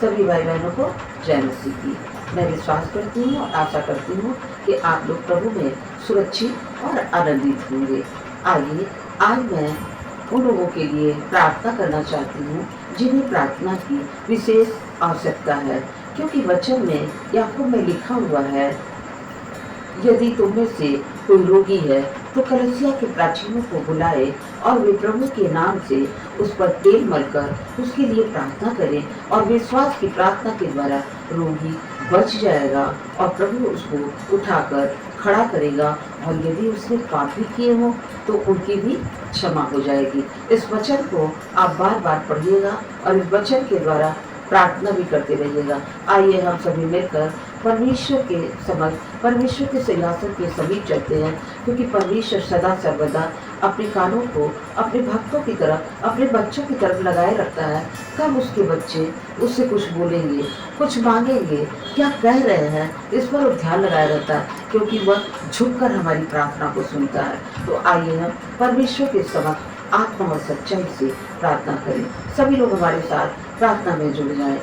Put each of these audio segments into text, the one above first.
सभी भाई बहनों को जय मसीह की। मैं विश्वास करती हूँ और आशा करती हूँ कि आप लोग प्रभु में सुरक्षित और आनंदित होंगे। आइए आज मैं उन लोगों के लिए प्रार्थना करना चाहती हूँ जिन्हें प्रार्थना की विशेष आवश्यकता है, क्योंकि वचन में याकूब में लिखा हुआ है, यदि तुम में से कोई रोगी है तो कलीसिया के प्राचीनों को बुलाए और वे प्रभु के नाम से उस पर तेल मलकर उसके लिए प्रार्थना करें, और विश्वास की प्रार्थना के द्वारा रोगी बच जाएगा और प्रभु उसको उठाकर खड़ा करेगा, और यदि उसने पाप भी किए हो तो उनकी भी क्षमा हो जाएगी। इस वचन को आप बार बार पढ़िएगा और इस वचन के द्वारा प्रार्थना भी करते रहिएगा। आइए हम सभी मिलकर परमेश्वर के समक्ष, परमेश्वर के सिंहासन के समीप चलते हैं, क्योंकि परमेश्वर सदा सर्वदा अपने कानों को अपने भक्तों की तरफ, अपने बच्चों की तरफ लगाए रखता है। कब उसके बच्चे उससे कुछ बोलेंगे, कुछ मांगेंगे, क्या कह रहे हैं, इस पर वो ध्यान लगाए रहता है, क्योंकि वह झुककर हमारी प्रार्थना को सुनता है। तो आइए हम परमेश्वर के समक्ष आत्मा और सच्चाई से प्रार्थना करें। सभी लोग हमारे साथ प्रार्थना में जुड़ जाएं।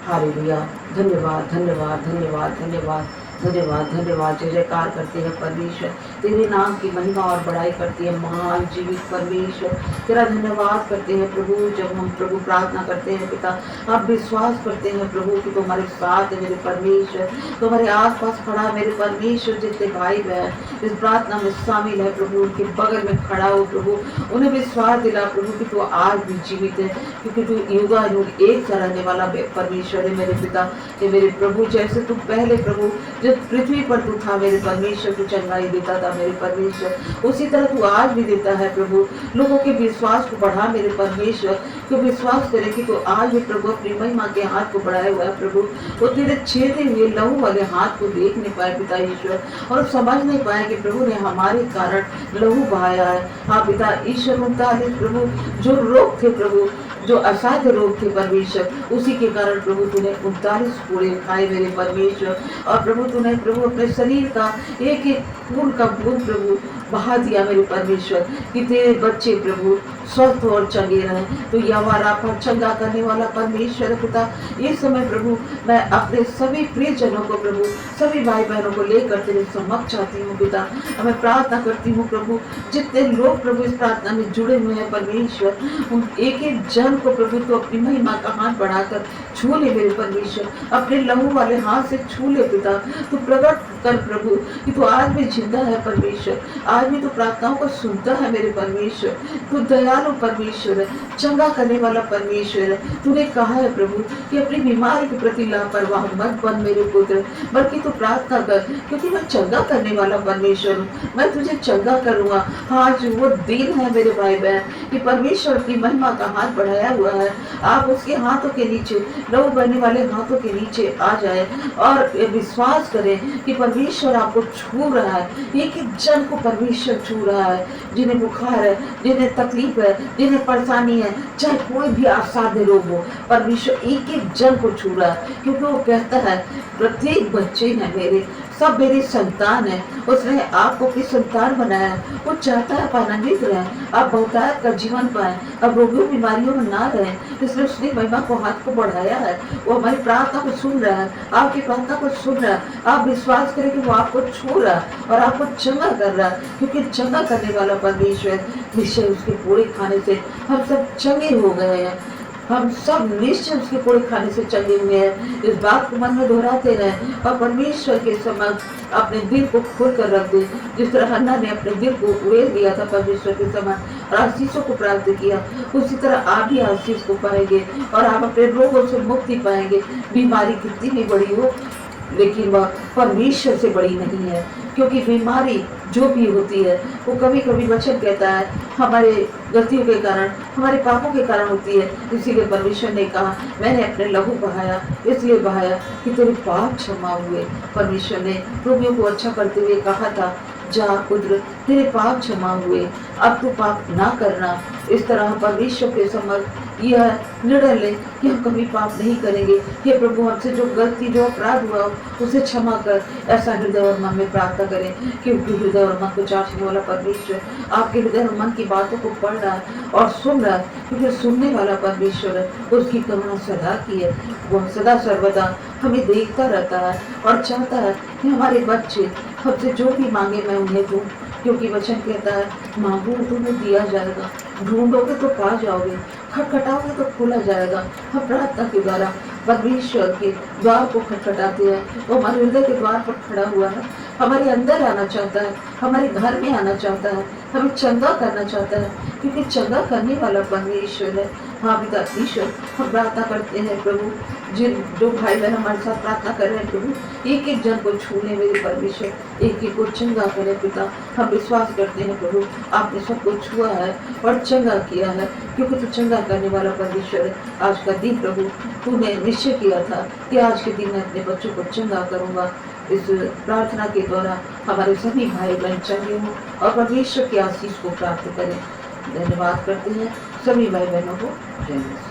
हालेलुया। धन्यवाद धन्यवाद धन्यवाद धन्यवाद धन्यवाद धन्यवाद। जय जयकार करते हैं परमेश्वर, तेरे नाम की महिमा और बड़ाई करती है महान जीवित परमेश्वर। तेरा धन्यवाद करते हैं प्रभु। जब हम प्रभु प्रार्थना करते हैं पिता, आप विश्वास करते हैं प्रभु कि तुम्हारे साथ है मेरे परमेश्वर, तुम्हारे आसपास खड़ा है मेरे परमेश्वर। जितने भाई बहन इस प्रार्थना में शामिल है प्रभु, उनके बगल में खड़ा हो प्रभु, उन्हें विश्वास दिला प्रभु कि तू आज भी जीवित है, क्योंकि तू युगानुग एक सा रहने वाला परमेश्वर है मेरे पिता, ये मेरे प्रभु। जैसे तू पहले प्रभु जब पृथ्वी पर तू था मेरे परमेश्वर, तू चंगाई देता था मेरे परमेश्वर, उसी तरह तू आज भी देता है प्रभु। लोगों के विश्वास को बढ़ा मेरे परमेश्वर, तो विश्वास करे कि तू आज भी प्रभु अपनी महिमा के हाथ को बढ़ाए हुआ है प्रभु। वो तेरे छेदे हुए लहू वाले हाथ को देख नहीं पाए पिता ईश्वर, और समझ नहीं पाए कि प्रभु ने हमारे कारण लहू बहाया है। हाँ पिता ईश्वर, 39 प्रभु जो रोग थे प्रभु, जो असाध्य रोग थे परमेश्वर, उसी के कारण प्रभु तूने 39 पूरे खाए मेरे परमेश्वर। और प्रभु तूने प्रभु अपने शरीर का एक एक खून का बूंद प्रभु बहा दिया मेरे परमेश्वर, कि तेरे बच्चे प्रभु स्वस्थ और चंगे रहें। तो यवारा पर चंगा करने वाला परमेश्वर पिता, इस समय प्रभु मैं अपने सभी प्रियजनों को प्रभु, सभी भाई बहनों को लेकर तेरे समक्ष चाहती हूँ पिता। मैं प्रार्थना करती हूँ प्रभु, जितने लोग प्रभु इस प्रार्थना में जुड़े हुए हैं परमेश्वर, उन एक एक जन को प्रभु तो अपनी महिमा का हाथ बढ़ाकर छू ले मेरे परमेश्वर, अपने लहू वाले हाथ से छू ले पिता। तो प्रकट कर प्रभु कि तू आज भी जिंदा है परमेश्वर, आज भी तू प्रार्थनाओं को सुनता है मेरे परमेश्वर। तू दयालु परमेश्वर है, चंगा करने वाला परमेश्वर है। तूने कहा है प्रभु कि अपनी बीमारी के प्रति लापरवाह मत बन मेरे पुत्र, बल्कि तू प्रार्थना कर, क्योंकि मैं चंगा करने वाला परमेश्वर हूँ, मैं तुझे चंगा करूँगा। आज वो दिन है मेरे भाई बहन कि परमेश्वर की महिमा का हाथ बढ़ाया हुआ है। आप उसके हाथों के नीचे, लहू बहने वाले हाथों के नीचे आ जाए और विश्वास करें कि परमेश्वर आपको छू रहा है। एक एक जन को परमेश्वर छू रहा है, जिन्हें बुखार है, जिन्हें तकलीफ है, जिन्हें परेशानी है, चाहे कोई भी असाध्य रोग हो, परमेश्वर एक एक जन को छू रहा है, क्योंकि वो कहता है प्रत्येक बच्चे हैं मेरे, सब मेरी संतान है। उसने आपको की संतान बनाया, वो चाहता है आप आनंदित रहें, आप बहुतायत का जीवन पाएं, अब रोगियों बीमारियों में ना रहें, इसलिए उसने महिमा को हाथ को बढ़ाया है। वो हमारी प्रार्थना को सुन रहा है, आपकी प्रार्थना को सुन रहा है। आप विश्वास करें कि वो आपको छू रहा है और आपको चंगा कर रहा है, क्योंकि चंगा करने वाला परमेश्वर निश्चय उसके पूरे खाने से हम सब चंगे हो गए हैं। हम सब निश्चय उसके पूरे खाने से चंगे हुए हैं। इस बात को मन में दोहराते रहें और परमेश्वर के समक्ष अपने दिल को खोल कर रख दे। जिस तरह हन्ना ने अपने दिल को उड़ेल दिया था परमेश्वर के समक्ष और आशीषों को प्राप्त किया, उसी तरह आप भी आशीष को पाएंगे और आप अपने रोगों से मुक्ति पाएंगे। बीमारी कितनी भी बड़ी हो, लेकिन वह परमेश्वर से बड़ी नहीं है, क्योंकि बीमारी जो भी होती है वो कभी कभी वचन कहता है हमारे गलतियों के कारण, हमारे पापों के कारण होती है। इसीलिए परमेश्वर ने कहा मैंने अपने लहू बहाया, इसलिए बहाया कि तेरे पाप क्षमा हुए। परमेश्वर ने रोगियों को अच्छा करते हुए कहा था, जा पुत्र तेरे पाप क्षमा हुए, अब तू पाप ना करना। इस तरह परमेश्वर के समक्ष यह निर्णय लें कि हम कभी पाप नहीं करेंगे। हे प्रभु, हमसे जो गलती, जो अपराध हुआ उसे क्षमा कर, ऐसा हृदय और मन में प्रार्थना करें, क्योंकि हृदय और मन को जांचने वाला परमेश्वर आपके हृदय और मन की बातों को पढ़ रहा है और सुन रहा है, क्योंकि सुनने वाला परमेश्वर है, उसकी करुणा सदा की है। वह सदा सर्वदा हमें देखता रहता है और चाहता है कि हमारे बच्चे हमसे जो भी मांगे मैं उन्हें दूं, क्योंकि वचन कहता है, मांगो तुम्हें दिया जाएगा, ढूंढोगे तो पा जाओगे, खटखटाओगे तो खोला जाएगा। हम प्रार्थना के द्वारा परमेश्वर के द्वार को खटखटाते हैं। वो हमारे हृदय के द्वार पर खड़ा हुआ है, हमारे अंदर आना चाहता है, हमारे घर में आना चाहता है, हमें चंगा करना चाहता है, क्योंकि चंगा करने वाला परमेश्वर है। हाँ पिता ईश्वर, हम प्रार्थना करते हैं प्रभु, जिन जो भाई बहन हमारे साथ प्रार्थना कर रहे हैं प्रभु, एक एक जन को छूने मेरे परमेश्वर, एक एक को चंगा करे पिता। हम विश्वास करते हैं प्रभु, आपने सबको छुआ है और चंगा किया है, क्योंकि तू चंगा करने वाला परमेश्वर है। आज का दिन प्रभु तूने निश्चय किया था कि आज के दिन मैं अपने बच्चों को चंगा करूंगा। इस प्रार्थना के द्वारा हमारे सभी भाई बहन चंगे हों और परमेश्वर की आशीष को प्राप्त करें। धन्यवाद करते हैं सभी भाई बहनों को। जय मसीह।